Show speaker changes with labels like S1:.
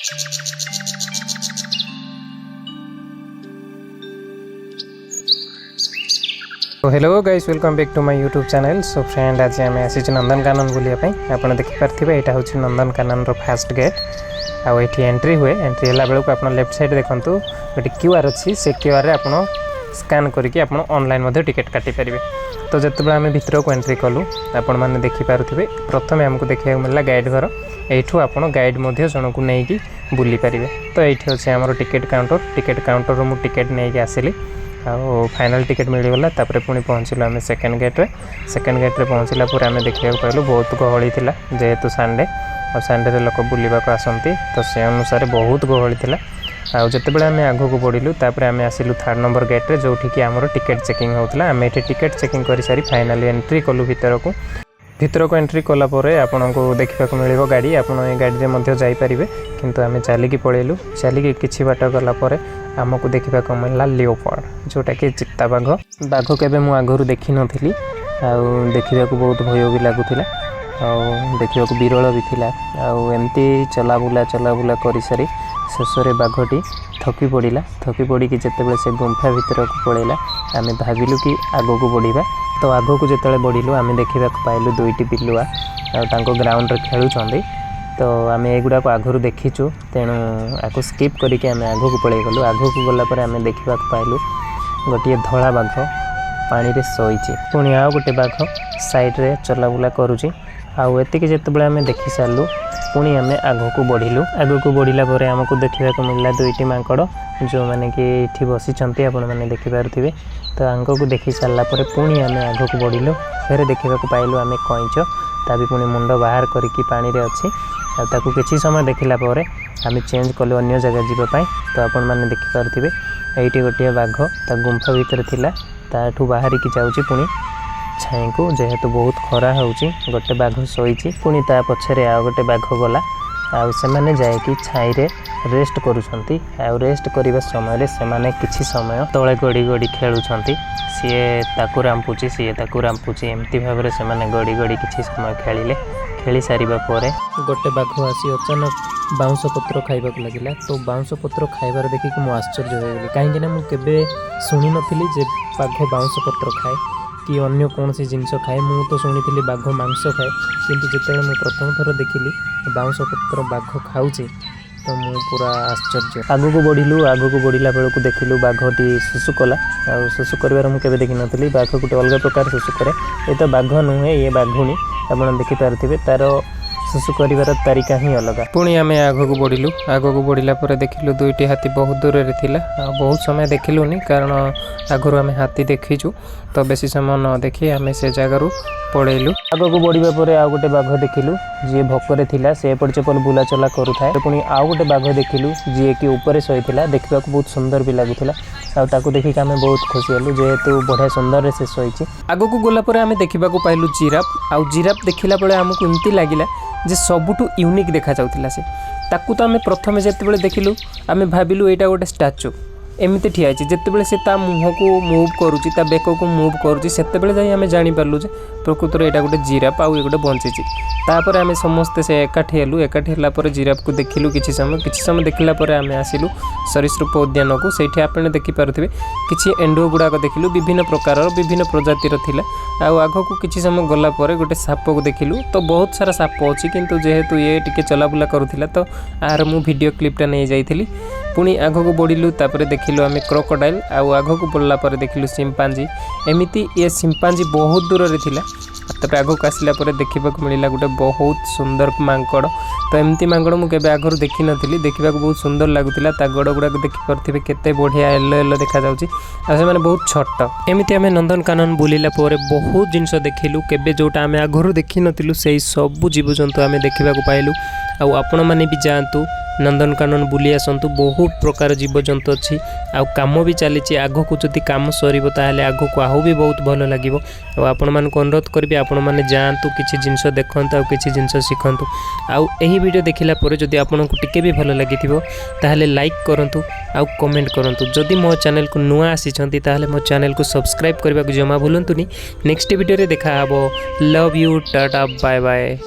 S1: तो hello guys, welcome back to my YouTube channel. So friend, आज आम आसी नंदनकानन बुलायापी। आपड़ देखिपारे यहाँ हूँ नंदनकानन फास्ट गेट। आउ ये एंट्री हुए, एंट्री है बेलू आप लेफ्ट साइड देखूँ गोटे क्यूआर अच्छी से क्यूआर आप स्कान करके ऑनलाइन टिकेट काटी पारे। तो जिते आम भर को एंट्री कलु आपण मैंने देखिपे प्रथम आमको देखा मिलला गाइड घर। यू आप गाइड जन को लेकिन बुली पारे। तो ये अच्छे आम टिकेट काउंटर मुझे टिकेट नहीं आसिली। Final ticket मिलगला। पुणी पहुँचलु आम सेकेंड गेट्रे पहुँचला आम देखा पाइलु बहुत गहली थी जेहेतु संडे और संडे लोक बुलवा को आसती। तो से अनुसार बहुत गहली थी। आते आम आग को बढ़लु आम आसिलु 3rd नंबर गेट्रे जो कि आमर टिकेट चेकिंग होता। आम ये टिकेट चेकिंग कर सारी फाइनाली एंट्री कलु भर को एंट्री कलापर आपन को देखा मिल गाड़ी। आपड़ ये गाड़ी में जापरें किंतु आम चलिकी पलैलु। चलिकी किसी बाट गलापर आमको देखा मिलला लियोपार्ड जोटा कि चित्ता बाघ। बाघ केबे मु आगरू देखी नथिली। देखा बहुत भय भी लगुला। देखा विरल भी थिला। एमती चलाबुला कर सारी शेष में बाघटी थकी पड़ी जिते से गुंफा भर को पलैला। आम भाविलु कि आग को बढ़िया। तो आग को जिते बढ़लु आम देखा पाइलु 2टी बिलुआ ग्राउंड रे खेलुंट। तो आम एगुड़ा को आगरू देखीचु तेणु आपको स्किप करके आम आग को पलि गलु। आग को गलापर आम देखा पाइलु गोटे धला बाघ पानी रे शोची। पुणी आउ गोटे बाघ साइड्रे चलाबुला करुची। आती जिते आम देखी सारू पुणी आम आग को बढ़लु। आग को बढ़ला आमको देखा मिलला 2टी मांकड़ जो मैंने कि ये बसी आपण मैंने देखिपे। तो आग को देखी सारापर पुणी आम आग को बढ़लु। फिर देखा पाइलु आम कईच ता भी पुणी मुंड बाहर करके पानी रे अच्छी। ताकू किसी समय देखला आम चेंज कलु अन्य जगह जीवाई। तो आपण मैंने देखिपे ये गोटे बाघ ता गुंफा भितर थिला ताठू बाहर की जाऊँगी पुणी छाई को जेहेतु बहुत खरा होची। गोटे बाघ शोची पुणी ता पछरे आ गोटे बाघ गला। आउ से माने जाए कि छाई रे रेस्ट करूछंती। आउ रेस्ट करिबा समय से माने किछि समय तळे गड़ी गड़ी खेलुछंती। सीए ताकू रांपुची एमती भाव से माने गड़ी गड़ी किछि समय खेलिले। खेली सारिबा परे गोटे बाघ आसी अचानक बाउंस पत्र खाइबा को लगिला। तो बाउंस पत्र खाइबार देखिक मु आश्चर्य हो गली। कहीं ना मुझे केबे शुणी नथिली जे बाघ बाउंस पत्र खाए कि अन्य कौन सी जिनस खाए। मु तो शुणी बाघ मांस खाए किंतु जिते मैं प्रथम थर देखिली बाउंस पत्र बाघ खाऊची तो मु पूरा आश्चर्य। आग को बढ़लु। आग को बढ़ला बेलू देखिलु बाघटी सुसु कला। सुसु कर मुझे देखी नी। बाघ गोटे अलग प्रकार सुसु करे। ये तो बाघ नुहे, ये बाघुणी आप देखिपारे तार सुसु कर तारिका ही अलग। पुणी आम आग को बढ़लु। आग को बढ़ला देखिलु 2टी हाथी बहुत दूर रे थिला। बहुत समय देखिलुनी कारण आगु आम हाथी देखीचु। तो बेसी समय न देखी आम से जगार पलैलु। आग को बढ़िया पर आउ गोटे बाघ देखिलु जी भोकरे थिला। से एपट चेपट बुलाचला करुए। पुणी आउ गोटे बाघ देखिलु जी कि ऊपर शोला। देखा बहुत सुंदर भी लगुला। ताकू देखिक आम बहुत खुशी हेलु जेहेतु बढ़िया सुंदर से शोची। आग को गलापर आम देखा पाइलु जिराफ। आउ जिराफ देखला बेले आमको एमती लगिला जे सबुठु यूनिक देखा जाउथिला से। ताकू तो आम प्रथम जिते देखिलु आम भाविलु एटा गोटे स्टाच्यू एमती ठिया जिते से मुह को मुव करुच्ची बेक को मुव करुच्ची से आम जानीपारू जे प्रकृत में यहाँ गोटे जिराफ आउ गोटे बंची। तापर आम समस्ते से एकाठी हेलु। एकाठी होला जिराफ को देखिलु किछि समय देखला आम आसिलु सरीसृप उद्यान को। सेठी आपने देखिपारे किछि एंडो गुड़ाक देखिलु विभिन्न प्रकार विभिन्न प्रजातिर थिला। आग को किछि समय गला गोटे साप को देखिलु। तो बहुत सारा साप अच्छी किंतु जेहेतु ये टिके चलाबुला करुथिला तो आर मु वीडियो क्लिपटा नहीं जाइथिली। पुणी आग को बढ़लु तापर देखिलु आम क्रोकोडाइल। आग को बढ़ला देखिलु सिम्पांजी। एमिति ये सिम्पांजी बहुत दूर रे थिला। तापर आग को आसला देखा मिलला गोटे बहुत सुंदर मांकड़। तो एमती मांकड़ मुझे आगरू देखी नी। देखा बहुत सुंदर लगुला। गड़ गुड़ाक देखिपे केते बढ़िया येलो येलो देखा जाउची। से माने बहुत छोट। एमती आम नंदनकानन बुलिला बहुत जिनस देखिलु केबे जोटा आम आगरू देखी नथिलु सेही सब जीवजंतु आम देखा पाइलु। आउ आपण माने भी जातु नंदनकानन बुली आसतु। बहुत प्रकार जीवजंतु अच्छी आ काम भी चली। आग को जदि काम सर ताहले आग को आहू भी बहुत भल लगे। आपण मान अनुरोध करी आपण मैंने जातु किसी जिनस देखते आ किसी जिनस शिखतु। आउ एही वीडियो देखिला परे जदि आपनको टिके भी भल लगी ताहले लाइक करंतु आउ कमेंट करंतु। जदि मो चैनल को नुआ आसीचंती ताहले मो चैनल को सब्सक्राइब करबा को जमा भूलंतुनी। नेक्स्ट वीडियो रे देखा हबो। Love you, tata, bye bye.